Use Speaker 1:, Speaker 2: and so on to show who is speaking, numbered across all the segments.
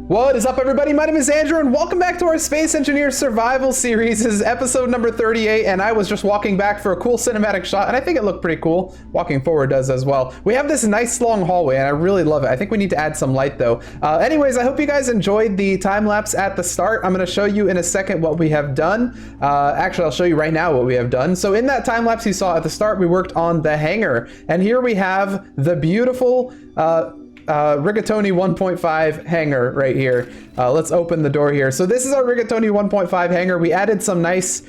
Speaker 1: What is up, everybody? My name is Andrew, and welcome back to our Space Engineer Survival Series. This is episode number 38, and I was just walking back for a cool cinematic shot, and I think it looked pretty cool. Walking forward does as well. We have this nice long hallway, and I really love it. I think we need to add some light, though. Anyways, I hope you guys enjoyed the time-lapse at the start. I'm going to show you in a second what we have done. Actually, I'll show you right now what we have done. So in that time-lapse you saw at the start, we worked on the hangar, and here we have the beautiful Rigatoni 1.5 hangar right here. Let's open the door here. So this is our Rigatoni 1.5 hangar. We added some nice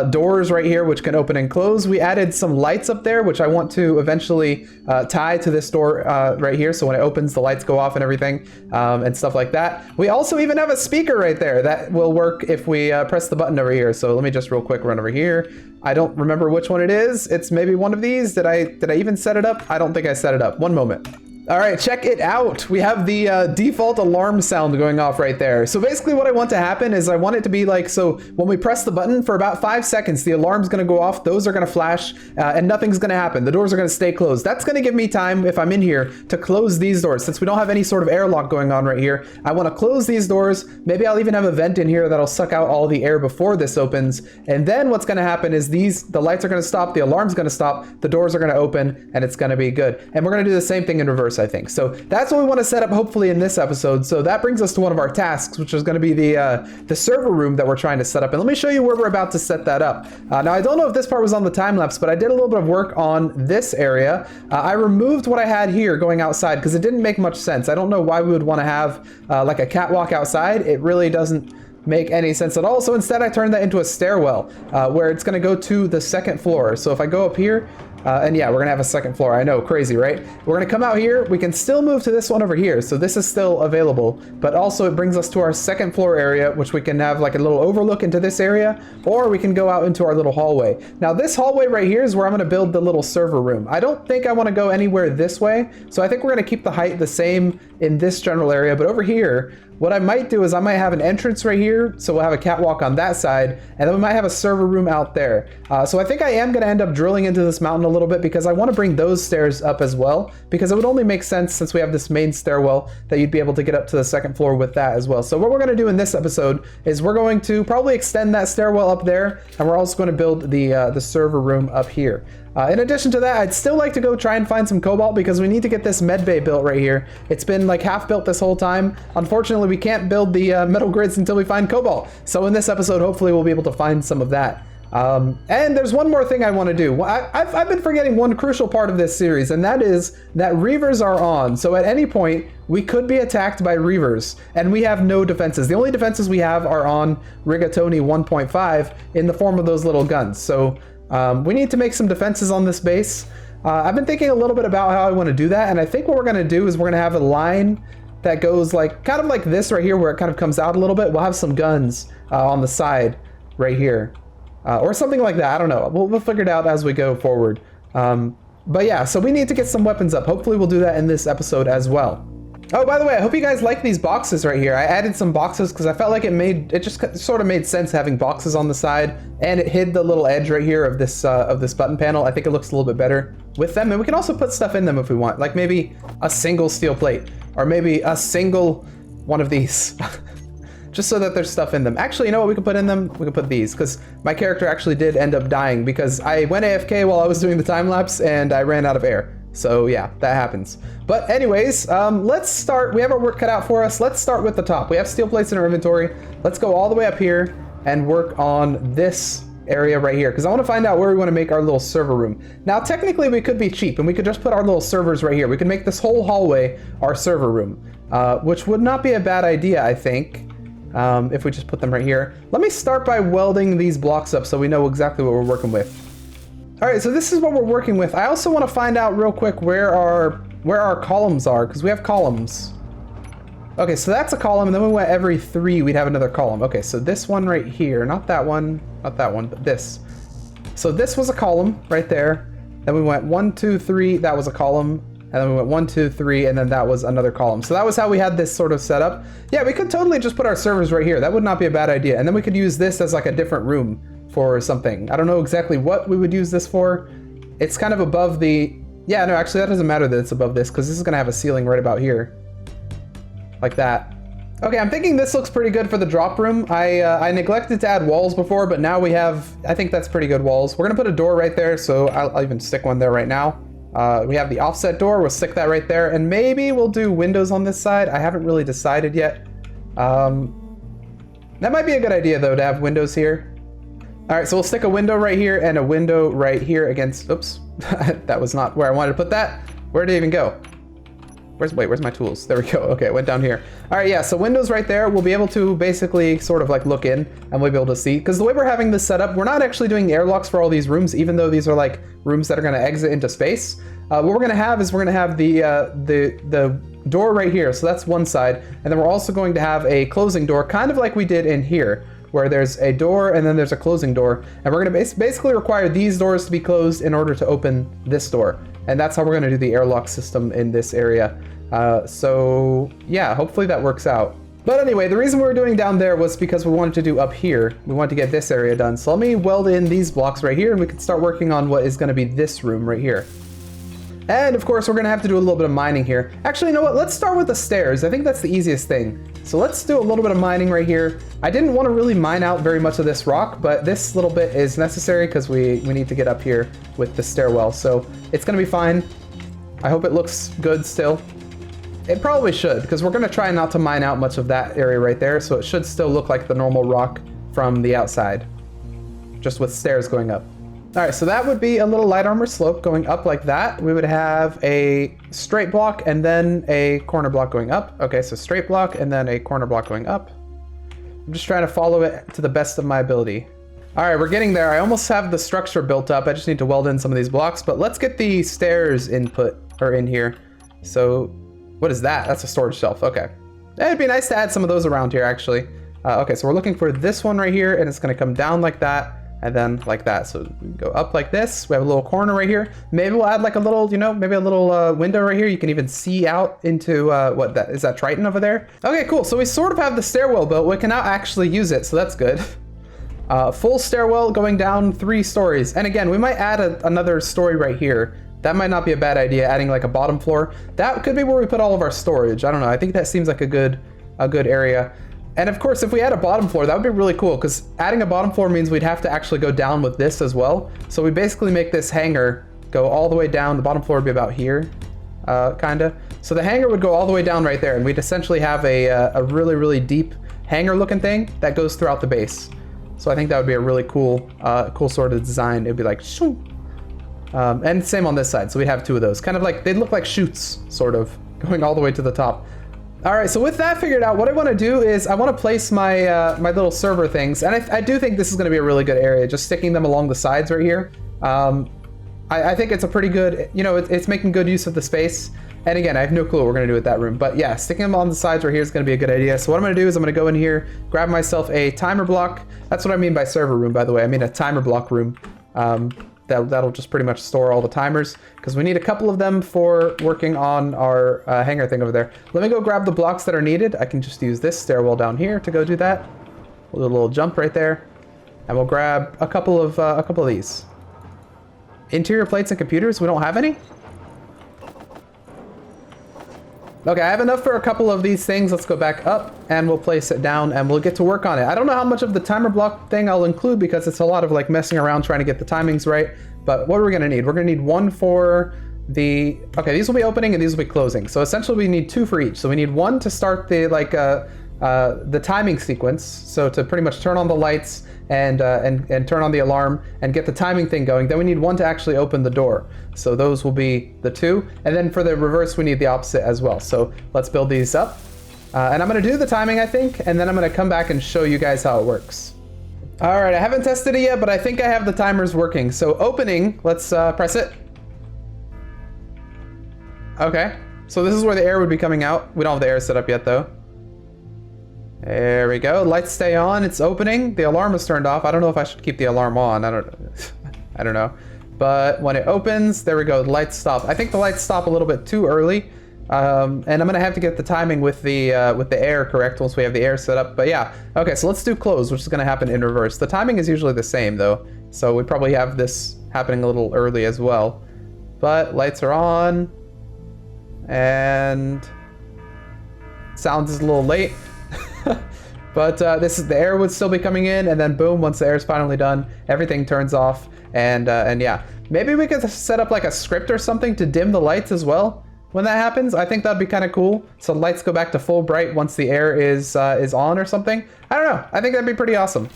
Speaker 1: doors right here which can open and close. We added some lights up there which I want to eventually tie to this door right here, so when it opens the lights go off and everything, and stuff like that. We also even have a speaker right there that will work if we press the button over here. So let me just real quick run over here. I don't remember which one it is. It's maybe one of these. Did I even set it up? I don't think I set it up. One moment. All right, check it out. We have the default alarm sound going off right there. So basically what I want to happen is I want it to be like, so when we press the button for about 5 seconds, the alarm's gonna go off, those are gonna flash, and nothing's gonna happen. The doors are gonna stay closed. That's gonna give me time, if I'm in here, to close these doors. Since we don't have any sort of airlock going on right here, I wanna close these doors. Maybe I'll even have a vent in here that'll suck out all the air before this opens. And then what's gonna happen is the lights are gonna stop, the alarm's gonna stop, the doors are gonna open, and it's gonna be good. And we're gonna do the same thing in reverse, I think. So that's what we want to set up hopefully in this episode. So that brings us to one of our tasks, which is going to be the server room that we're trying to set up. And let me show you where we're about to set that up. Now I don't know if this part was on the time lapse, but I did a little bit of work on this area. I removed what I had here going outside because it didn't make much sense. I don't know why we would want to have like a catwalk outside. It really doesn't make any sense at all. So instead I turned that into a stairwell where it's going to go to the second floor. So if I go up here, and yeah, we're gonna have a second floor. I know, crazy, right? We're gonna come out here. We can still move to this one over here. So this is still available, but also it brings us to our second floor area, which we can have like a little overlook into this area, or we can go out into our little hallway. Now this hallway right here is where I'm gonna build the little server room. I don't think I wanna go anywhere this way. So I think we're gonna keep the height the same in this general area, but over here, what I might do is I might have an entrance right here, so we'll have a catwalk on that side, and then we might have a server room out there. So I think I am gonna end up drilling into this mountain a little bit because I wanna bring those stairs up as well, because it would only make sense since we have this main stairwell that you'd be able to get up to the second floor with that as well. So what we're gonna do in this episode is we're going to probably extend that stairwell up there, and we're also gonna build the server room up here. In addition to that, I'd still like to go try and find some cobalt because we need to get this med bay built right here. It's been like half built this whole time. Unfortunately, we can't build the metal grids until we find cobalt. So in this episode, hopefully we'll be able to find some of that. And there's one more thing I want to do. I've been forgetting one crucial part of this series, and that is that reavers are on. So at any point, we could be attacked by reavers, and we have no defenses. The only defenses we have are on Rigatoni 1.5 in the form of those little guns. So we need to make some defenses on this base. I've been thinking a little bit about how I want to do that, and I think what we're going to do is we're going to have a line that goes like kind of like this right here, where it kind of comes out a little bit. We'll have some guns on the side right here, or something like that. I don't know. We'll figure it out as we go forward. But yeah, so we need to get some weapons up. Hopefully we'll do that in this episode as well. Oh, by the way, I hope you guys like these boxes right here. I added some boxes because I felt like it just sort of made sense having boxes on the side, and it hid the little edge right here of this button panel. I think it looks a little bit better with them, and we can also put stuff in them if we want, like maybe a single steel plate, or maybe a single one of these, just so that there's stuff in them. Actually, you know what we can put in them? We can put these, because my character actually did end up dying because I went AFK while I was doing the time lapse and I ran out of air. So yeah, that happens. But anyways, let's start. We have our work cut out for us. Let's start with the top. We have steel plates in our inventory. Let's go all the way up here and work on this area right here, because I want to find out where we want to make our little server room. Now, technically, we could be cheap and we could just put our little servers right here. We could make this whole hallway our server room, which would not be a bad idea, I think, if we just put them right here. Let me start by welding these blocks up so we know exactly what we're working with. All right, so this is what we're working with. I also want to find out real quick where our columns are, because we have columns. Okay, so that's a column, and then we went every 3, we'd have another column. Okay, so this one right here, not that one, but this. So this was a column right there. Then we went 1, 2, 3, that was a column. And then we went 1, 2, 3, and then that was another column. So that was how we had this sort of set up. Yeah, we could totally just put our servers right here. That would not be a bad idea. And then we could use this as like a different room for something. I don't know exactly what we would use this for. It's kind of above the... Yeah, no, actually that doesn't matter that it's above this, because this is going to have a ceiling right about here. Like that. Okay, I'm thinking this looks pretty good for the drop room. I neglected to add walls before, but now we have, I think that's pretty good walls. We're gonna put a door right there, so I'll even stick one there right now. We have the offset door, we'll stick that right there, and maybe we'll do windows on this side. I haven't really decided yet. That might be a good idea though, to have windows here. All right, so we'll stick a window right here and a window right here against, oops, that was not where I wanted to put that. Where did it even go? Where's my tools? There we go. Okay, it went down here. All right, yeah, so windows right there. We'll be able to basically sort of like look in and we'll be able to see. Because the way we're having this set up, we're not actually doing airlocks for all these rooms, even though these are like rooms that are gonna exit into space. What we're gonna have is we're gonna have the door right here. So that's one side. And then we're also going to have a closing door, kind of like we did in here, where there's a door and then there's a closing door. And we're gonna basically require these doors to be closed in order to open this door. And that's how we're gonna do the airlock system in this area. So yeah, hopefully that works out. But anyway, the reason we were doing down there was because we wanted to do up here. We wanted to get this area done. So let me weld in these blocks right here and we can start working on what is gonna be this room right here. And of course, we're gonna have to do a little bit of mining here. Actually, you know what? Let's start with the stairs. I think that's the easiest thing. So let's do a little bit of mining right here. I didn't want to really mine out very much of this rock, but this little bit is necessary because we need to get up here with the stairwell. So it's gonna be fine. I hope it looks good still. It probably should, because we're gonna try not to mine out much of that area right there, so it should still look like the normal rock from the outside, just with stairs going up. All right, so that would be a little light armor slope going up like that. We would have a straight block and then a corner block going up. Okay, so straight block and then a corner block going up. I'm just trying to follow it to the best of my ability. All right, we're getting there. I almost have the structure built up. I just need to weld in some of these blocks, but let's get the stairs input, or in here. So what is that? That's a storage shelf, okay. It'd be nice to add some of those around here actually. Okay, so we're looking for this one right here and it's gonna come down like that. And then like that. So we go up like this. We have a little corner right here. Maybe we'll add like a little, you know, maybe a little window right here. You can even see out into what that is, that Triton over there. Okay, cool. So we sort of have the stairwell built. We can now actually use it. So that's good. Full stairwell going down 3 stories. And again, we might add another story right here. That might not be a bad idea, adding like a bottom floor. That could be where we put all of our storage. I don't know. I think that seems like a good area. And of course, if we add a bottom floor, that would be really cool because adding a bottom floor means we'd have to actually go down with this as well. So we basically make this hangar go all the way down. The bottom floor would be about here, kinda. So the hangar would go all the way down right there and we'd essentially have a really, really deep hangar looking thing that goes throughout the base. So I think that would be a really cool, cool sort of design. It'd be like, shoo. And same on this side. So we'd have 2 of those, kind of like, they'd look like chutes, sort of, going all the way to the top. All right, so with that figured out, what I want to do is I want to place my my little server things, and I do think this is going to be a really good area, just sticking them along the sides right here. I think it's a pretty good, you know, it's making good use of the space. And again, I have no clue what we're going to do with that room, but yeah, sticking them on the sides right here is going to be a good idea. So what I'm going to do is I'm going to go in here, grab myself a timer block. That's what I mean by server room, by the way. I mean a timer block room. That'll just pretty much store all the timers because we need a couple of them for working on our hangar thing over there. Let me go grab the blocks that are needed. I can just use this stairwell down here to go do that. A little jump right there. And we'll grab a couple of these. Interior plates and computers, we don't have any? Okay, I have enough for a couple of these things. Let's go back up and we'll place it down and we'll get to work on it. I don't know how much of the timer block thing I'll include because it's a lot of like messing around trying to get the timings right. But what are we gonna need? We're gonna need 1 for the, okay, these will be opening and these will be closing. So essentially we need 2 for each. So we need 1 to start the like the timing sequence. So to pretty much turn on the lights and turn on the alarm and get the timing thing going. Then we need 1 to actually open the door. So those will be the 2. And then for the reverse, we need the opposite as well. So let's build these up. And I'm gonna do the timing, I think, and then I'm gonna come back and show you guys how it works. All right, I haven't tested it yet, but I think I have the timers working. So opening, let's press it. Okay, so this is where the air would be coming out. We don't have the air set up yet though. There we go. Lights stay on. It's opening. The alarm is turned off. I don't know if I should keep the alarm on. I don't know. But when it opens, there we go. The lights stop. I think the lights stop a little bit too early. And I'm gonna have to get the timing with the air correct once we have the air set up. But yeah. Okay, so let's do close, which is gonna happen in reverse. The timing is usually the same though, so we probably have this happening a little early as well. But lights are on, and sound is a little late. But the air would still be coming in, and then boom, once the air is finally done, everything turns off. And yeah, maybe we could set up like a script or something to dim the lights as well when that happens. I think that'd be kind of cool. So the lights go back to full bright once the air is on or something. I don't know. I think that'd be pretty awesome.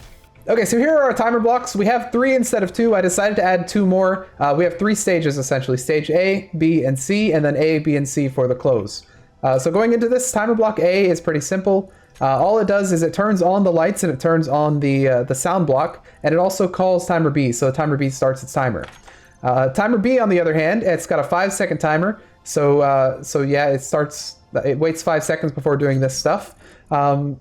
Speaker 1: Okay, so here are our timer blocks. We have 3 instead of 2. I decided to add 2 more. We have 3 stages essentially: stage A, B, and C, and then A, B, and C for the close. So going into this, timer block A is pretty simple. All it does is it turns on the lights and it turns on the sound block, and it also calls timer B, so timer B starts its timer. Timer B, on the other hand, it's got a 5-second timer, so yeah, it waits 5 seconds before doing this stuff.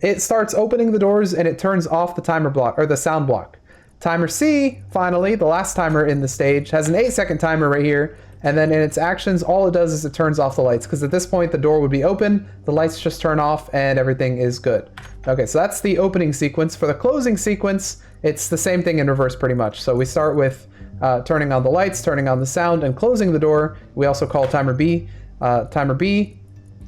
Speaker 1: It starts opening the doors and it turns off the timer block, or the sound block. Timer C, finally, the last timer in the stage, has an 8-second timer right here. And then in its actions, all it does is it turns off the lights, because at this point the door would be open, the lights just turn off, and everything is good. Okay, so that's the opening sequence. For the closing sequence, it's the same thing in reverse pretty much. So we start with turning on the lights, turning on the sound, and closing the door. We also call timer B. Timer B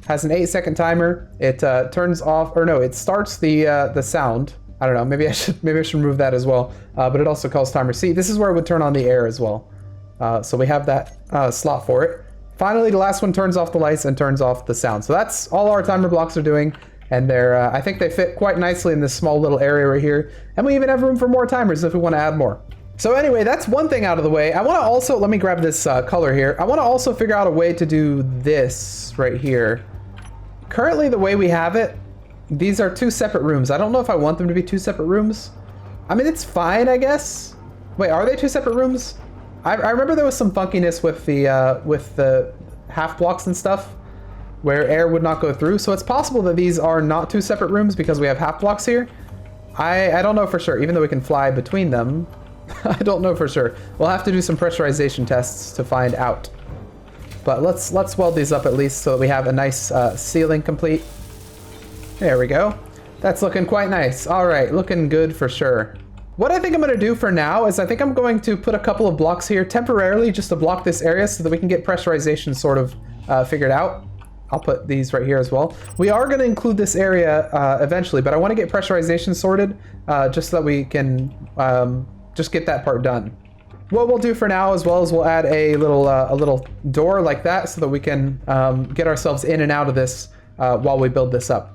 Speaker 1: has an 8-second timer. It turns off, or no, it starts the sound. I don't know, maybe I should remove that as well. But it also calls timer C. This is where it would turn on the air as well. So we have that slot for it. Finally, the last one turns off the lights and turns off the sound. So that's all our timer blocks are doing, and I think they fit quite nicely in this small little area right here. And we even have room for more timers if we want to add more. So anyway, that's one thing out of the way. I want to also, let me grab this color here. I want to also figure out a way to do this right here. Currently, the way we have it, these are 2 separate rooms. I don't know if I want them to be 2 separate rooms. I mean, it's fine, I guess. Wait, are they 2 separate rooms? I remember there was some funkiness with the half blocks and stuff where air would not go through. So it's possible that these are not 2 separate rooms because we have half blocks here. I don't know for sure, even though we can fly between them. I don't know for sure. We'll have to do some pressurization tests to find out. But let's weld these up at least so that we have a nice ceiling complete. There we go. That's looking quite nice. All right, looking good for sure. What I think I'm going to do for now is I think I'm going to put a couple of blocks here temporarily just to block this area so that we can get pressurization sort of figured out. I'll put these right here as well. We are going to include this area eventually, but I want to get pressurization sorted just so that we can just get that part done. What we'll do for now as well is we'll add a little door like that so that we can get ourselves in and out of this while we build this up.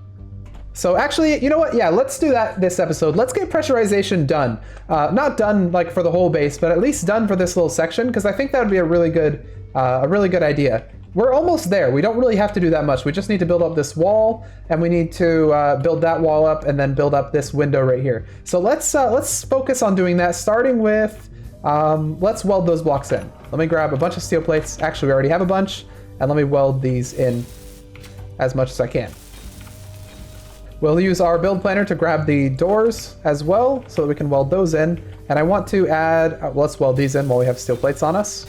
Speaker 1: So actually, you know what? Yeah, let's do that this episode. Let's get pressurization done. Not done like for the whole base, but at least done for this little section, because I think that would be a really good idea. We're almost there. We don't really have to do that much. We just need to build up this wall, and we need to build that wall up, and then build up this window right here. So let's focus on doing that, starting with, let's weld those blocks in. Let me grab a bunch of steel plates. Actually, we already have a bunch, and let me weld these in as much as I can. We'll use our build planner to grab the doors as well so that we can weld those in. And I want to add, let's weld these in while we have steel plates on us.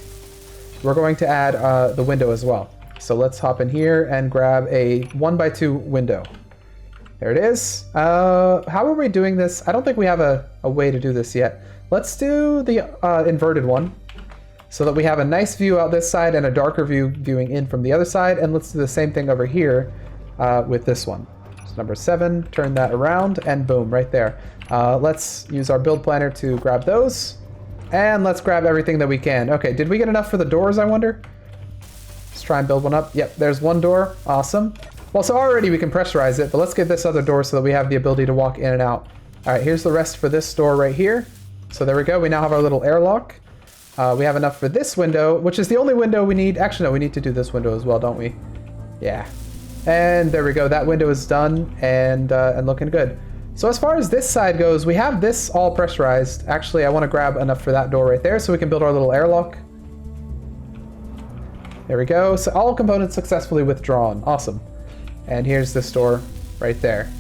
Speaker 1: We're going to add the window as well. So let's hop in here and grab a 1x2 window. There it is. How are we doing this? I don't think we have a way to do this yet. Let's do the inverted one so that we have a nice view out this side and a darker view viewing in from the other side. And let's do the same thing over here with this one. Number 7, turn that around, and boom, right there. Let's use our build planner to grab those, and let's grab everything that we can. Okay, did we get enough for the doors, I wonder? Let's try and build one up. Yep, there's one door. Awesome. Well, so already we can pressurize it, but let's get this other door so that we have the ability to walk in and out. All right, here's the rest for this door right here. So there we go. We now have our little airlock. We have enough for this window, which is the only window we need. Actually, no, we need to do this window as well, don't we? Yeah. And there we go. That window is done and looking good. So as far as this side goes, we have this all pressurized. Actually, I want to grab enough for that door right there so we can build our little airlock. There we go. So all components successfully withdrawn. Awesome. And here's this door right there.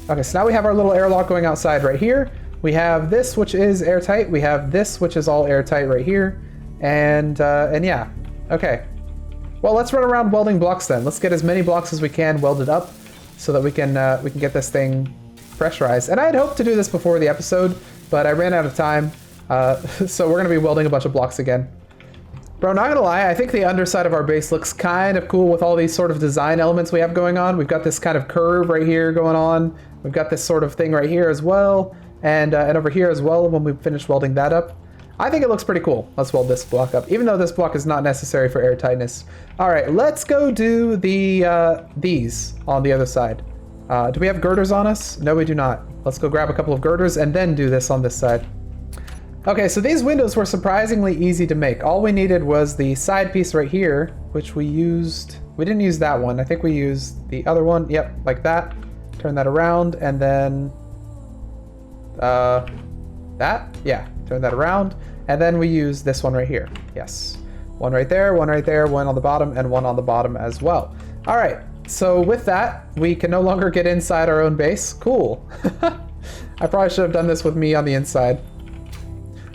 Speaker 1: Okay, so now we have our little airlock going outside right here. We have this, which is airtight. We have this, which is all airtight right here. And yeah. Okay. Well, let's run around welding blocks then. Let's get as many blocks as we can welded up so that we can get this thing pressurized. And I had hoped to do this before the episode, but I ran out of time. So we're going to be welding a bunch of blocks again. Bro, not gonna lie, I think the underside of our base looks kind of cool with all these sort of design elements we have going on. We've got this kind of curve right here going on. We've got this sort of thing right here as well, and over here as well when we finish welding that up. I think it looks pretty cool. Let's weld this block up, even though this block is not necessary for airtightness. All right, let's go do the these on the other side. Do we have girders on us? No, we do not. Let's go grab a couple of girders and then do this on this side. Okay, so these windows were surprisingly easy to make. All we needed was the side piece right here, which we used. We didn't use that one. I think we used the other one. Yep, like that. Turn that around, and then that. Yeah, turn that around, and then we use this one right here. Yes, one right there, one right there, one on the bottom, and one on the bottom as well. All right. So with that, we can no longer get inside our own base. Cool. I probably should have done this with me on the inside.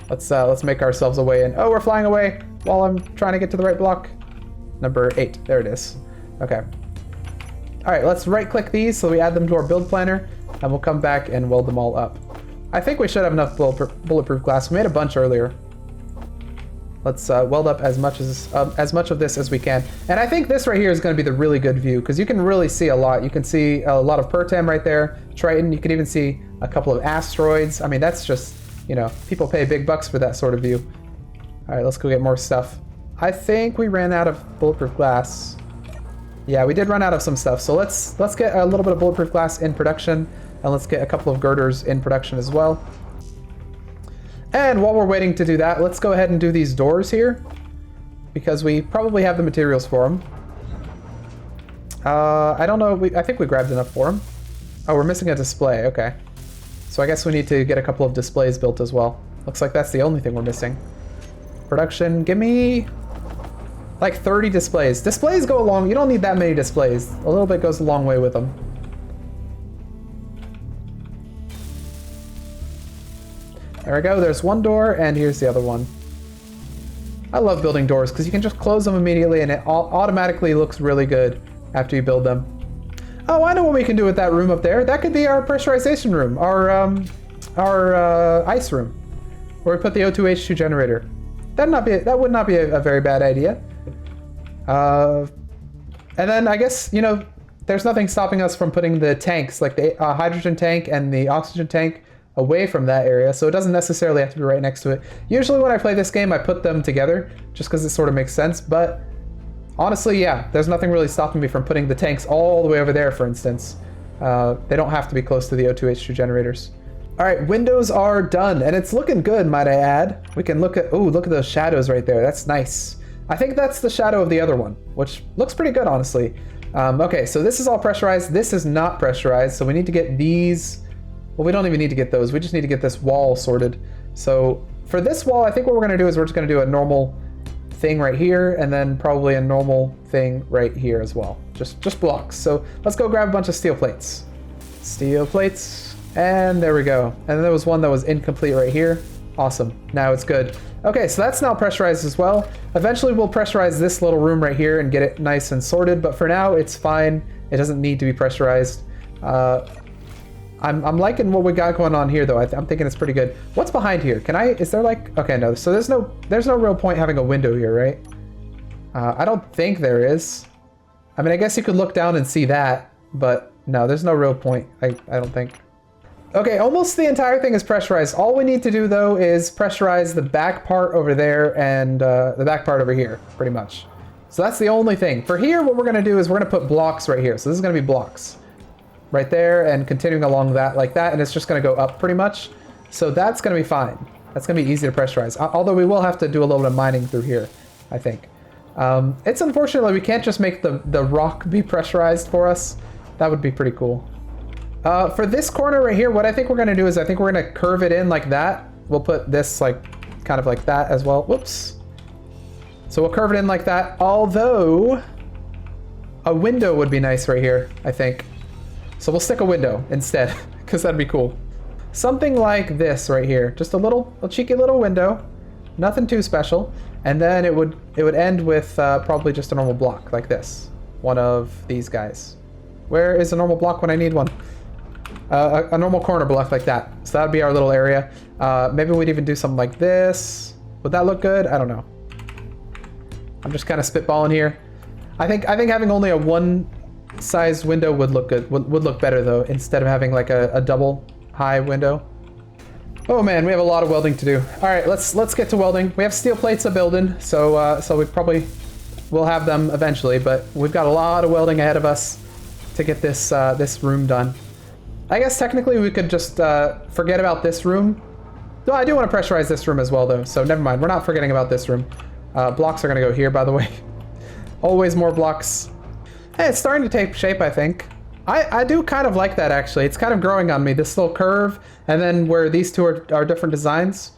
Speaker 1: Let's make ourselves a way in. Oh, we're flying away while I'm trying to get to the right block. Number 8. There it is. Okay. All right, let's right-click these so we add them to our build planner, and we'll come back and weld them all up. I think we should have enough bulletproof glass. We made a bunch earlier. Let's weld up as much of this as we can. And I think this right here is going to be the really good view, because you can really see a lot. You can see a lot of Pertam right there, Triton. You can even see a couple of asteroids. I mean, that's just, you know, people pay big bucks for that sort of view. All right, let's go get more stuff. I think we ran out of bulletproof glass. Yeah, we did run out of some stuff. So let's get a little bit of bulletproof glass in production, and let's get a couple of girders in production as well. And while we're waiting to do that, let's go ahead and do these doors here, because we probably have the materials for them. I don't know. I think we grabbed enough for them. Oh, we're missing a display. Okay. So I guess we need to get a couple of displays built as well. Looks like that's the only thing we're missing. Production, give me like 30 displays. Displays go along. You don't need that many displays. A little bit goes a long way with them. There we go. There's one door, and here's the other one. I love building doors because you can just close them immediately, and it automatically looks really good after you build them. Oh, I know what we can do with that room up there. That could be our pressurization room, our ice room, where we put the O2H2 generator. That would not be a very bad idea. And then I guess, you know, there's nothing stopping us from putting the tanks, like the hydrogen tank and the oxygen tank, away from that area, so it doesn't necessarily have to be right next to it. Usually when I play this game, I put them together just because it sort of makes sense, but honestly, yeah, there's nothing really stopping me from putting the tanks all the way over there, for instance. They don't have to be close to the O2H2 generators. All right, windows are done, and it's looking good, might I add. We can look at, oh, look at those shadows right there. That's nice. I think that's the shadow of the other one, which looks pretty good, honestly. Okay, so this is all pressurized. This is not pressurized, so we need to get these. Well, we don't even need to get those. We just need to get this wall sorted. So for this wall, I think what we're going to do is we're just going to do a normal thing right here, and then probably a normal thing right here as well. Just blocks. So let's go grab a bunch of steel plates. Steel plates, and there we go. And then there was one that was incomplete right here. Awesome. Now it's good. Okay, so that's now pressurized as well. Eventually we'll pressurize this little room right here and get it nice and sorted, but for now it's fine. It doesn't need to be pressurized. I'm liking what we got going on here, though. I'm thinking it's pretty good. What's behind here? Is there like, okay, no. So there's no real point having a window here, right? I don't think there is. I mean, I guess you could look down and see that, but no, there's no real point. I don't think. Okay, almost the entire thing is pressurized. All we need to do, though, is pressurize the back part over there and the back part over here, pretty much. So that's the only thing. For here, what we're going to do is we're going to put blocks right here. So this is going to be blocks right there and continuing along that like that, and it's just going to go up pretty much. So that's going to be fine. That's going to be easy to pressurize, although we will have to do a little bit of mining through here, I think. It's unfortunately we can't just make the rock be pressurized for us. That would be pretty cool. For this corner right here, what I think we're going to do is I think we're going to curve it in like that. We'll put this like kind of like that as well. Whoops. So we'll curve it in like that, although a window would be nice right here, I think. So we'll stick a window instead, because that'd be cool. Something like this right here. Just a cheeky little window. Nothing too special. And then it would end with probably just a normal block like this. One of these guys. Where is a normal block when I need one? A normal corner block like that. So that'd be our little area. Maybe we'd even do something like this. Would that look good? I don't know. I'm just kind of spitballing here. I think having only a one size window would look good. Would look better though, instead of having like a double high window. Oh man, we have a lot of welding to do. All right, let's get to welding. We have steel plates a building, so we probably will have them eventually, but we've got a lot of welding ahead of us to get this this room done. I guess technically we could just forget about this room. No, I do want to pressurize this room as well though, so never mind. We're not forgetting about this room. Blocks are gonna go here, by the way. Always more blocks. Hey, it's starting to take shape, I think. I do kind of like that, actually. It's kind of growing on me, this little curve, and then where these two are different designs.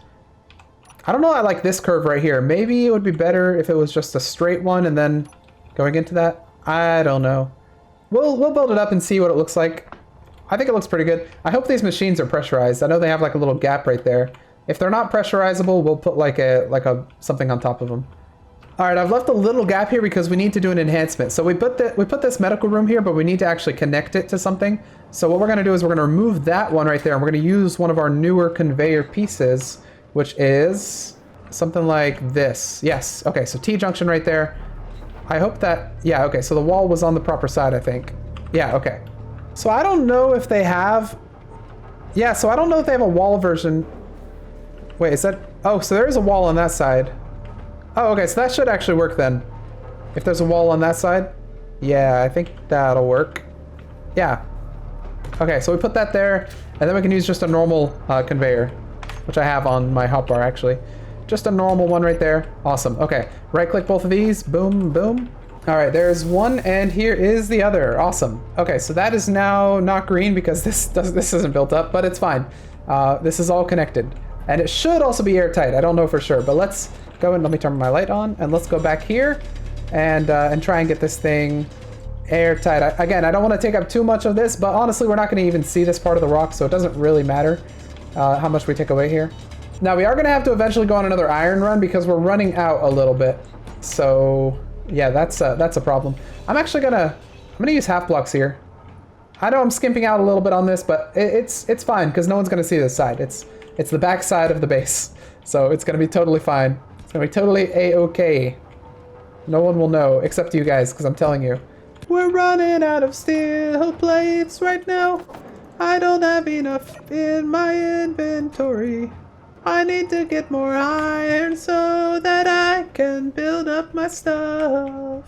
Speaker 1: I don't know, I like this curve right here. Maybe it would be better if it was just a straight one and then going into that. I don't know. We'll build it up and see what it looks like. I think it looks pretty good. I hope these machines are pressurized. I know they have like a little gap right there. If they're not pressurizable, we'll put like a something on top of them. All right, I've left a little gap here because we need to do an enhancement. So we put this medical room here, but we need to actually connect it to something. So what we're gonna do is we're gonna remove that one right there, and we're gonna use one of our newer conveyor pieces, which is something like this. Yes, okay, so T-junction right there. I hope that, yeah, okay, so the wall was on the proper side, I think. Yeah, okay. So I don't know if they have, yeah, so I don't know if they have a wall version. Wait, is that, oh, so there is a wall on that side. Oh, okay, so that should actually work then. If there's a wall on that side. Yeah, I think that'll work. Yeah. Okay, so we put that there, and then we can use just a normal conveyor, which I have on my hotbar, actually. Just a normal one right there. Awesome. Okay, right-click both of these. Boom, boom. All right, there's one, and here is the other. Awesome. Okay, so that is now not green because this isn't built up, but it's fine. This is all connected. And it should also be airtight. I don't know for sure, but let's go and let me turn my light on, and let's go back here and try and get this thing airtight. Again, I don't want to take up too much of this, but honestly, we're not going to even see this part of the rock, so it doesn't really matter how much we take away here. Now, we are going to have to eventually go on another iron run because we're running out a little bit. So, yeah, that's a problem. I'm gonna use half blocks here. I know I'm skimping out a little bit on this, but it's fine because no one's going to see this side. It's the back side of the base, so it's going to be totally fine. It's going to be totally a-okay. No one will know, except you guys, because I'm telling you. We're running out of steel plates right now. I don't have enough in my inventory. I need to get more iron so that I can build up my stuff.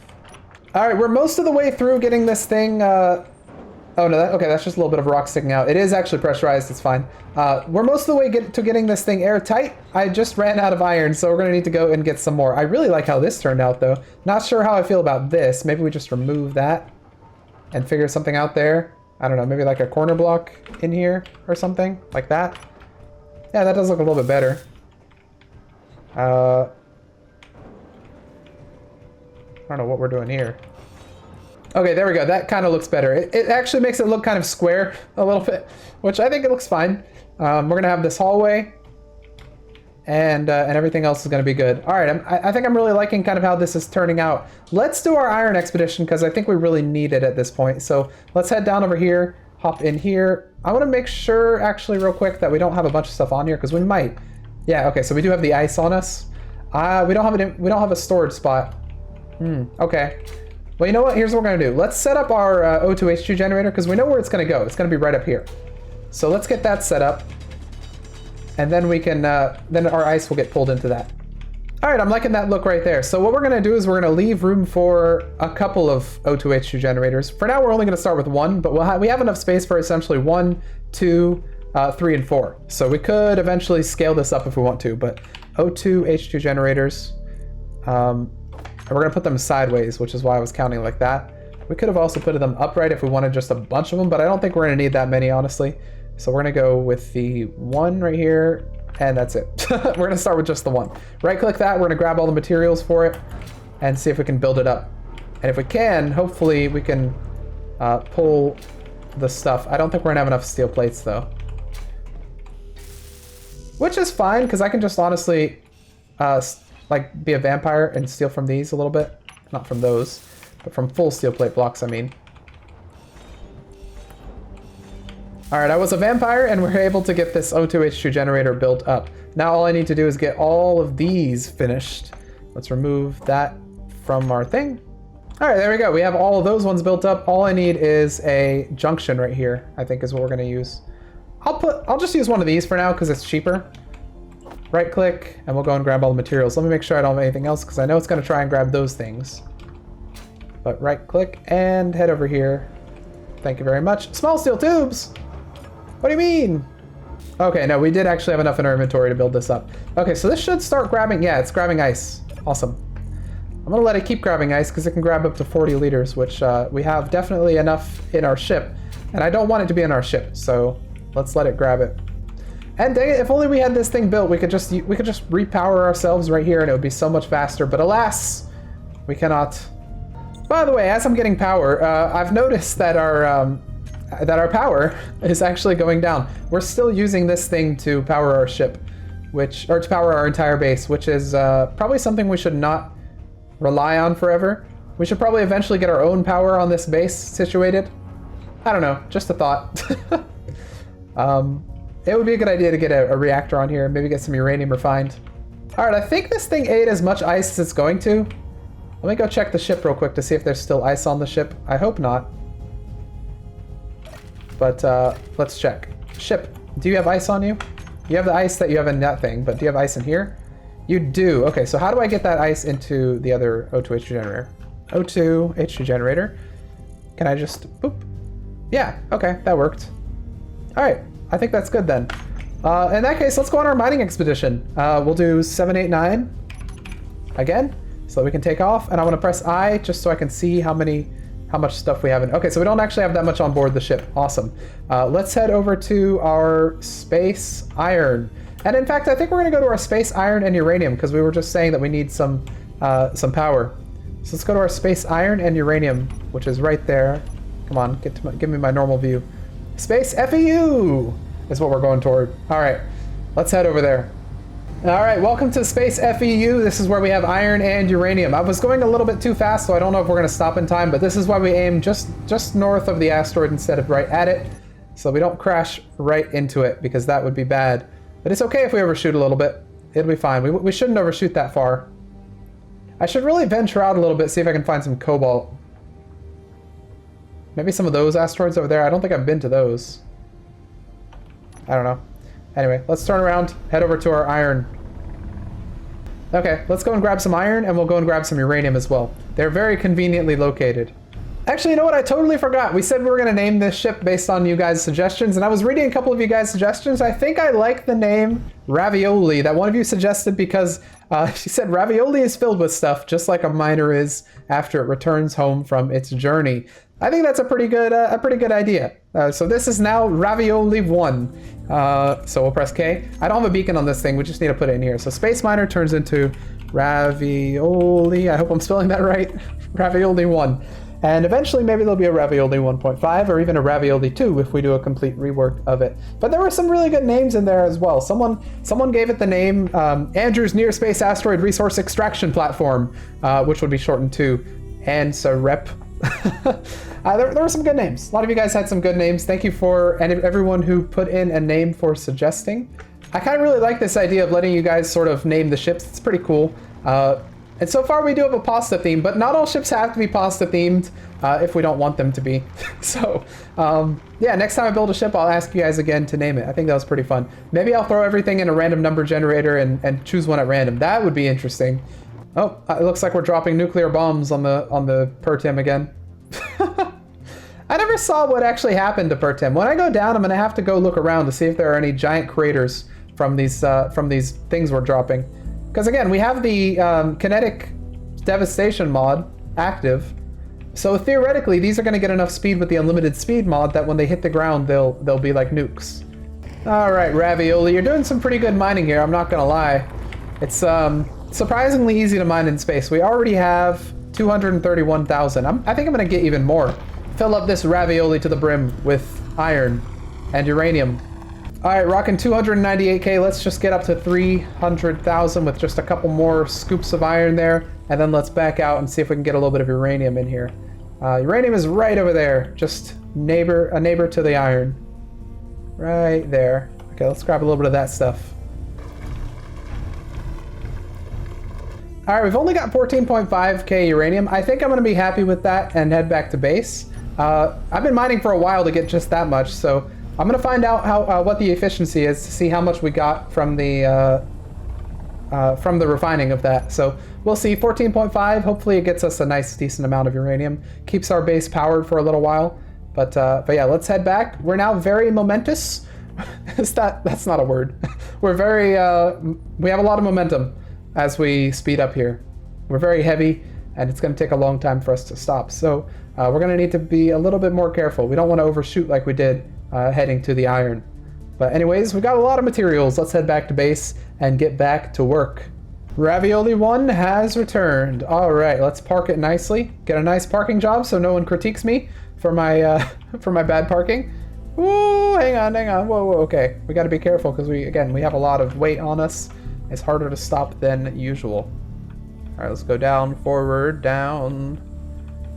Speaker 1: All right, we're most of the way through getting this thing, oh, no, okay, that's just a little bit of rock sticking out. It is actually pressurized, it's fine. We're most of the way to getting this thing airtight. I just ran out of iron, so we're gonna need to go and get some more. I really like how this turned out, though. Not sure how I feel about this. Maybe we just remove that and figure something out there. I don't know, maybe like a corner block in here or something, like that. Yeah, that does look a little bit better. I don't know what we're doing here. Okay, there we go. That kind of looks better. It actually makes it look kind of square a little bit, which I think it looks fine. We're gonna have this hallway, and everything else is gonna be good. All right, I think I'm really liking kind of how this is turning out. Let's do our iron expedition because I think we really need it at this point. So let's head down over here, hop in here. I want to make sure, actually, real quick, that we don't have a bunch of stuff on here because we might. Yeah, okay, so we do have the ice on us. We don't have a storage spot. Okay. Well, you know what? Here's what we're gonna do. Let's set up our O2H2 generator because we know where it's gonna go. It's gonna be right up here. So let's get that set up, and then we can then our ice will get pulled into that. All right, I'm liking that look right there. So what we're gonna do is we're gonna leave room for a couple of O2H2 generators. For now, we're only gonna start with one, but we have enough space for essentially 1, 2, 3, and 4. So we could eventually scale this up if we want to, but O2H2 generators. And we're gonna put them sideways, which is why I was counting like that. We could have also put them upright if we wanted just a bunch of them, but I don't think we're gonna need that many, honestly. So we're gonna go with the one right here, and that's it. We're gonna start with just the one. Right click that, we're gonna grab all the materials for it, and see if we can build it up. And if we can, hopefully we can pull the stuff. I don't think we're gonna have enough steel plates though. Which is fine, because I can just honestly like be a vampire and steal from these a little bit. Not from those, but from full steel plate blocks, I mean. All right, I was a vampire and we're able to get this O2H2 generator built up. Now all I need to do is get all of these finished. Let's remove that from our thing. All right, there we go. We have all of those ones built up. All I need is a junction right here, I think is what we're gonna use. I'll just use one of these for now because it's cheaper. Right click, and we'll go and grab all the materials. Let me make sure I don't have anything else because I know it's gonna try and grab those things. But right click and head over here. Thank you very much. Small steel tubes! What do you mean? Okay, no, we did actually have enough in our inventory to build this up. Okay, so this should start grabbing, yeah, it's grabbing ice. Awesome. I'm gonna let it keep grabbing ice because it can grab up to 40 liters, which we have definitely enough in our ship. And I don't want it to be in our ship, so let's let it grab it. And dang it, if only we had this thing built, we could just repower ourselves right here and it would be so much faster, but alas, we cannot. By the way, as I'm getting power, I've noticed that our power is actually going down. We're still using this thing to power our ship, or to power our entire base, which is probably something we should not rely on forever. We should probably eventually get our own power on this base situated. I don't know, just a thought. It would be a good idea to get a reactor on here, maybe get some uranium refined. All right, I think this thing ate as much ice as it's going to. Let me go check the ship real quick to see if there's still ice on the ship. I hope not. But let's check. Ship, do you have ice on you? You have the ice that you have in that thing, but do you have ice in here? You do. Okay, so how do I get that ice into the other O2H generator? O2 H2 generator. Can I just boop? Yeah, okay, that worked. All right, I think that's good then. In that case, let's go on our mining expedition. We'll do 789 again, so that we can take off. And I want to press I just so I can see how much stuff we have in. Okay, so we don't actually have that much on board the ship. Awesome. Let's head over to our space iron. And in fact, I think we're gonna go to our space iron and uranium because we were just saying that we need some power. So let's go to our space iron and uranium, which is right there. Come on, give me my normal view. Space FEU is what we're going toward. All right, let's head over there. All right, welcome to Space FEU. This is where we have iron and uranium. I was going a little bit too fast, so I don't know if we're gonna stop in time, but this is why we aim just north of the asteroid instead of right at it, so we don't crash right into it, because that would be bad. But it's okay if we overshoot a little bit. It'll be fine. We shouldn't overshoot that far. I should really venture out a little bit, see if I can find some cobalt. Maybe some of those asteroids over there. I don't think I've been to those. I don't know. Anyway, let's turn around, head over to our iron. Okay, let's go and grab some iron, and we'll go and grab some uranium as well. They're very conveniently located. Actually, you know what? I totally forgot. We said we were going to name this ship based on you guys' suggestions, and I was reading a couple of you guys' suggestions. I think I like the name Ravioli that one of you suggested because she said ravioli is filled with stuff, just like a miner is after it returns home from its journey. I think that's a pretty good idea. So this is now Ravioli 1. So we'll press K. I don't have a beacon on this thing. We just need to put it in here. So Space Miner turns into Ravioli. I hope I'm spelling that right. Ravioli 1. And eventually maybe there'll be a Ravioli 1.5 or even a Ravioli 2 if we do a complete rework of it. But there were some really good names in there as well. Someone gave it the name Andrew's Near Space Asteroid Resource Extraction Platform, which would be shortened to ANSAREP. There were some good names. A lot of you guys had some good names. Thank you for everyone who put in a name for suggesting. I kind of really like this idea of letting you guys sort of name the ships. It's pretty cool. And so far we do have a pasta theme, but not all ships have to be pasta themed if we don't want them to be. So yeah, next time I build a ship, I'll ask you guys again to name it. I think that was pretty fun. Maybe I'll throw everything in a random number generator and choose one at random. That would be interesting. Oh, it looks like we're dropping nuclear bombs on the Pertim again. I never saw what actually happened to Pertim. When I go down, I'm gonna have to go look around to see if there are any giant craters from these things we're dropping. Because again, we have the kinetic devastation mod active, so theoretically these are going to get enough speed with the unlimited speed mod that when they hit the ground, they'll be like nukes. All right, Ravioli, you're doing some pretty good mining here. I'm not gonna lie. It's surprisingly easy to mine in space. We already have 231,000. I think I'm gonna get even more. Fill up this Ravioli to the brim with iron and uranium. All right, rocking 298K. Let's just get up to 300,000 with just a couple more scoops of iron there, and then let's back out and see if we can get a little bit of uranium in here. Uranium is right over there, just a neighbor to the iron. Right there. Okay, let's grab a little bit of that stuff. All right, we've only got 14.5k uranium. I think I'm gonna be happy with that and head back to base. I've been mining for a while to get just that much, so I'm gonna find out how what the efficiency is to see how much we got from the refining of that. So we'll see. 14.5. Hopefully it gets us a nice, decent amount of uranium. Keeps our base powered for a little while. But yeah, let's head back. We're now very momentous. That's not a word. We're very we have a lot of momentum as we speed up here. We're very heavy, and it's going to take a long time for us to stop. So we're going to need to be a little bit more careful. We don't want to overshoot like we did heading to the iron. But anyways, we got a lot of materials. Let's head back to base and get back to work. Ravioli 1 has returned. All right, let's park it nicely. Get a nice parking job so no one critiques me for my for my bad parking. Ooh, hang on. Whoa, okay. We got to be careful because we have a lot of weight on us. It's harder to stop than usual. All right, let's go down, forward, down.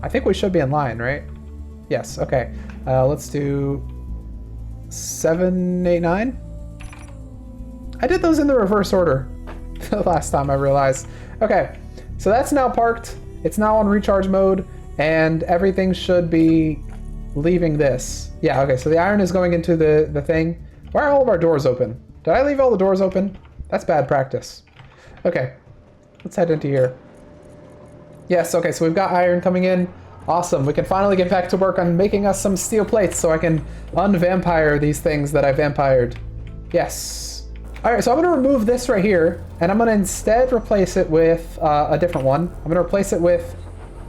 Speaker 1: I think we should be in line, right? Yes, okay. Let's do 7, 8, 9. I did those in the reverse order the last time I realized. Okay, so that's now parked. It's now on recharge mode, and everything should be leaving this. Yeah, okay, so the iron is going into the thing. Why are all of our doors open? Did I leave all the doors open? That's bad practice. Okay, let's head into here. Yes, okay, so we've got iron coming in. Awesome, we can finally get back to work on making us some steel plates so I can unvampire these things that I vampired. Yes. All right, so I'm gonna remove this right here, and I'm gonna instead replace it with a different one. I'm gonna replace it with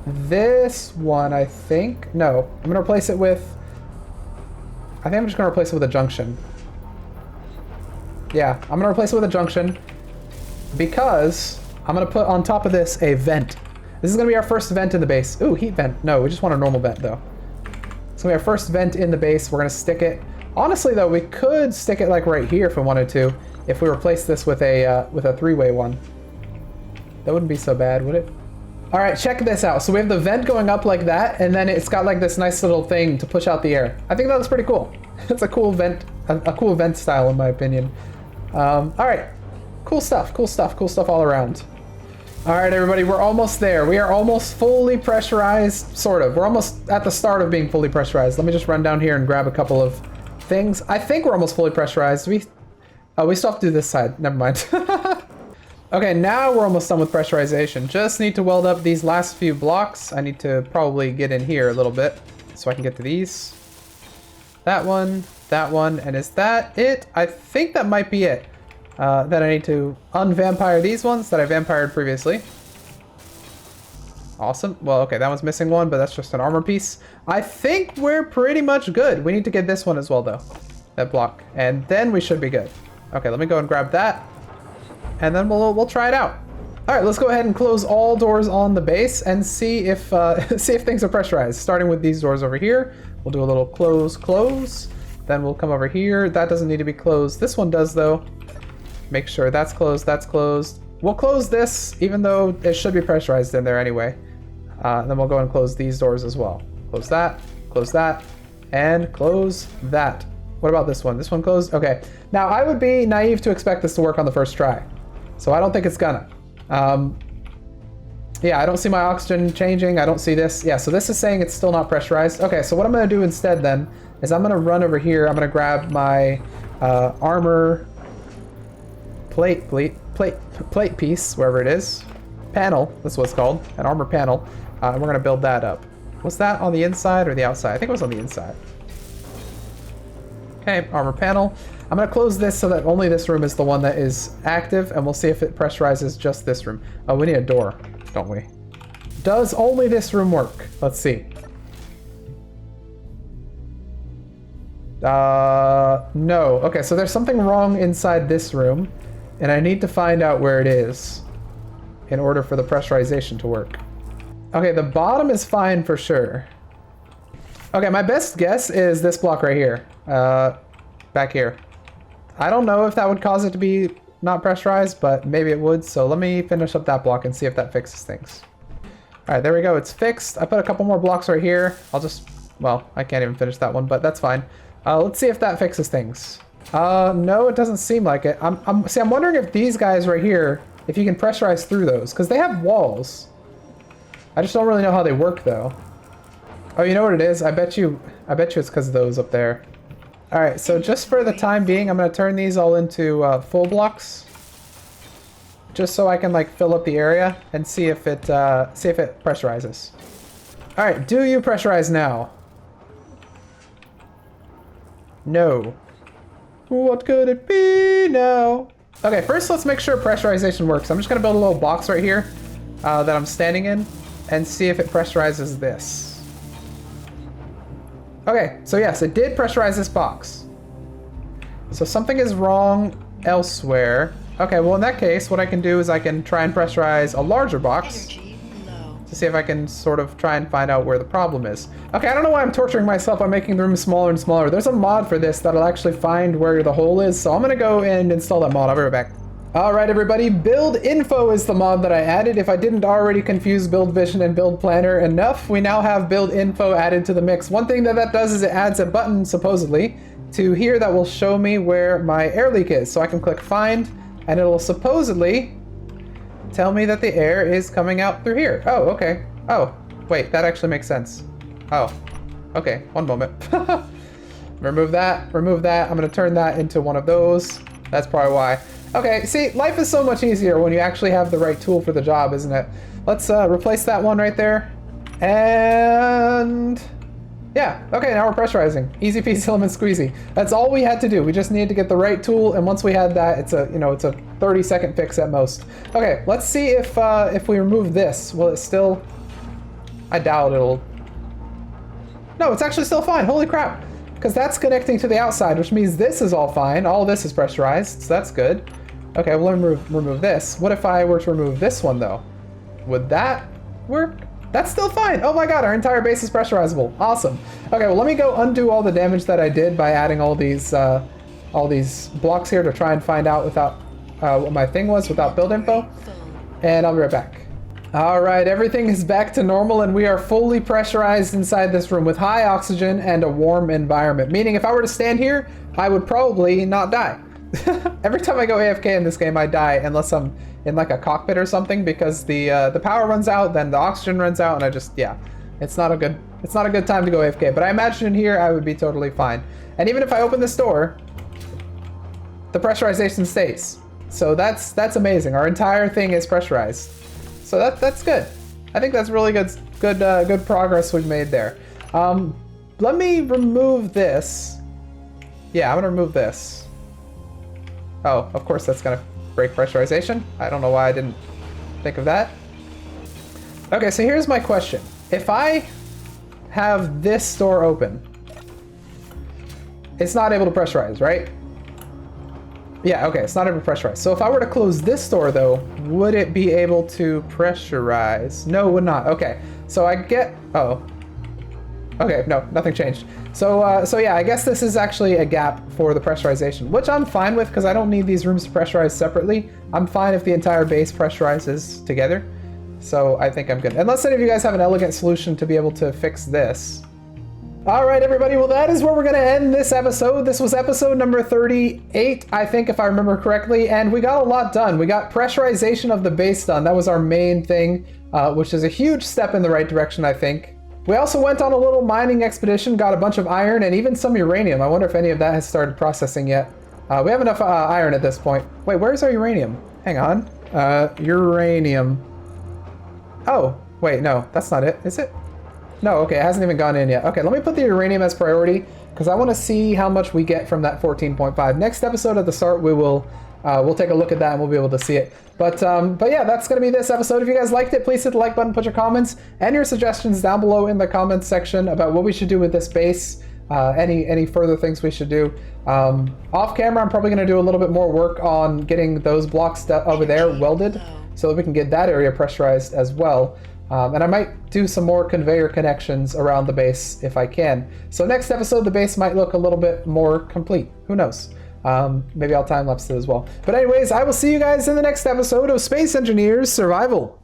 Speaker 1: this one, I think. No, I'm gonna replace it with, I think I'm just gonna replace it with a junction. Yeah, I'm gonna replace it with a junction because I'm gonna put on top of this a vent. This is gonna be our first vent in the base. Ooh, heat vent. No, we just want a normal vent though. It's gonna be our first vent in the base. We're gonna stick it. Honestly though, we could stick it like right here if we wanted to, if we replace this with a three-way one. That wouldn't be so bad, would it? All right, check this out. So we have the vent going up like that, and then it's got like this nice little thing to push out the air. I think that looks pretty cool. It's a cool vent, a cool vent style in my opinion. All right, cool stuff all around. All right, everybody, we're almost there. We are almost fully pressurized, sort of. We're almost at the start of being fully pressurized. Let me just run down here and grab a couple of things. I think we're almost fully pressurized. We still have to do this side. Never mind. Okay, now we're almost done with pressurization. Just need to weld up these last few blocks. I need to probably get in here a little bit so I can get to these. That one, and is that it? I think that might be it. Then I need to unvampire these ones that I vampired previously. Awesome. Well, okay, that one's missing one, but that's just an armor piece. I think we're pretty much good. We need to get this one as well, though. That block. And then we should be good. Okay, let me go and grab that. And then we'll try it out. All right, let's go ahead and close all doors on the base and see if see if things are pressurized. Starting with these doors over here, we'll do a little close. Then we'll come over here. That doesn't need to be closed. This one does though. Make sure that's closed. That's closed. We'll close this, even though it should be pressurized in there anyway. Then we'll go and close these doors as well. Close that, and close that. What about this one? This one closed? Okay. Now, I would be naive to expect this to work on the first try. So I don't think it's gonna. Yeah, I don't see my oxygen changing. I don't see this. Yeah, so this is saying it's still not pressurized. Okay, so what I'm gonna do instead then is I'm gonna run over here. I'm gonna grab my armor plate piece, wherever it is. Panel, that's what it's called, an armor panel. And we're gonna build that up. Was that on the inside or the outside? I think it was on the inside. Okay, armor panel. I'm gonna close this so that only this room is the one that is active, and we'll see if it pressurizes just this room. Oh, we need a door, don't we? Does only this room work? Let's see. No. Okay, so there's something wrong inside this room, and I need to find out where it is in order for the pressurization to work. Okay, the bottom is fine for sure. Okay, my best guess is this block right here. Back here. I don't know if that would cause it to be not pressurized, but maybe it would. So let me finish up that block and see if that fixes things. All right, there we go. It's fixed. I put a couple more blocks right here. I'll just, well, I can't even finish that one, but that's fine. Let's see if that fixes things. No, it doesn't seem like it. I'm wondering if these guys right here if you can pressurize through those, because they have walls. I just don't really know how they work though. Oh, you know what it is? I bet you it's because of those up there. All right, so just for the time being, I'm gonna turn these all into full blocks, just so I can like fill up the area and see if it pressurizes. All right, do you pressurize now? No. What could it be now? Okay, first let's make sure pressurization works. I'm just gonna build a little box right here that I'm standing in and see if it pressurizes this. Okay, so yes, it did pressurize this box. So something is wrong elsewhere. Okay, well in that case, what I can do is I can try and pressurize a larger box to see if I can sort of try and find out where the problem is. Okay, I don't know why I'm torturing myself by making the room smaller and smaller. There's a mod for this that'll actually find where the hole is, so I'm gonna go and install that mod. I'll be right back. All right, everybody, build info is the mod that I added. If I didn't already confuse build vision and build planner enough, we now have build info added to the mix. One thing that does is it adds a button, supposedly, to here that will show me where my air leak is. So I can click find, and it'll supposedly tell me that the air is coming out through here. Oh, okay. Oh, wait, that actually makes sense. Oh, okay, one moment. Remove that, remove that. I'm gonna turn that into one of those. That's probably why. Okay, see, life is so much easier when you actually have the right tool for the job, isn't it? Let's replace that one right there. And yeah, okay, now we're pressurizing. Easy peasy lemon squeezy. That's all we had to do. We just needed to get the right tool, and once we had that, it's a, it's a 30-second fix at most. Okay, let's see if we remove this, will it still? I doubt it'll. No, it's actually still fine. Holy crap. Because that's connecting to the outside, which means this is all fine. All this is pressurized, so that's good. Okay, we'll remove this. What if I were to remove this one, though? Would that work? That's still fine. Oh my god, our entire base is pressurizable. Awesome. Okay, well, let me go undo all the damage that I did by adding all these blocks here to try and find out without what my thing was without build info. And I'll be right back. All right, everything is back to normal and we are fully pressurized inside this room with high oxygen and a warm environment. Meaning if I were to stand here, I would probably not die. Every time I go AFK in this game, I die unless I'm in like a cockpit or something because the power runs out, then the oxygen runs out, and I just, yeah, it's not a good time to go AFK. But I imagine in here I would be totally fine. And even if I open this door, the pressurization stays. So that's amazing. Our entire thing is pressurized. So that's good. I think that's really good progress we've made there. Let me remove this. Yeah, I'm gonna remove this. Oh, of course that's gonna break pressurization. I don't know why I didn't think of that. Okay, so here's my question. If I have this door open, it's not able to pressurize, right? Yeah, okay, it's not able to pressurize. So if I were to close this door though, would it be able to pressurize? No, it would not. Okay, so I get, oh. Okay, no, nothing changed. So yeah, I guess this is actually a gap for the pressurization, which I'm fine with because I don't need these rooms to pressurize separately. I'm fine if the entire base pressurizes together. So I think I'm good. Unless any of you guys have an elegant solution to be able to fix this. All right, everybody. Well, that is where we're going to end this episode. This was episode number 38, I think, if I remember correctly. And we got a lot done. We got pressurization of the base done. That was our main thing, which is a huge step in the right direction, I think. We also went on a little mining expedition, got a bunch of iron and even some uranium. I wonder if any of that has started processing yet. We have enough iron at this point. Wait, where's our uranium? Hang on. Uranium. Oh, wait, no, that's not it, is it? No, okay, it hasn't even gone in yet. Okay, let me put the uranium as priority because I want to see how much we get from that 14.5. Next episode at the start, we'll take a look at that and we'll be able to see it. But yeah, that's going to be this episode. If you guys liked it, please hit the like button, put your comments and your suggestions down below in the comments section about what we should do with this base, any further things we should do. Off camera, I'm probably going to do a little bit more work on getting those blocks over there welded so that we can get that area pressurized as well. And I might do some more conveyor connections around the base if I can. So next episode, the base might look a little bit more complete. Who knows? Maybe I'll time lapse it as well. But anyways, I will see you guys in the next episode of Space Engineers Survival.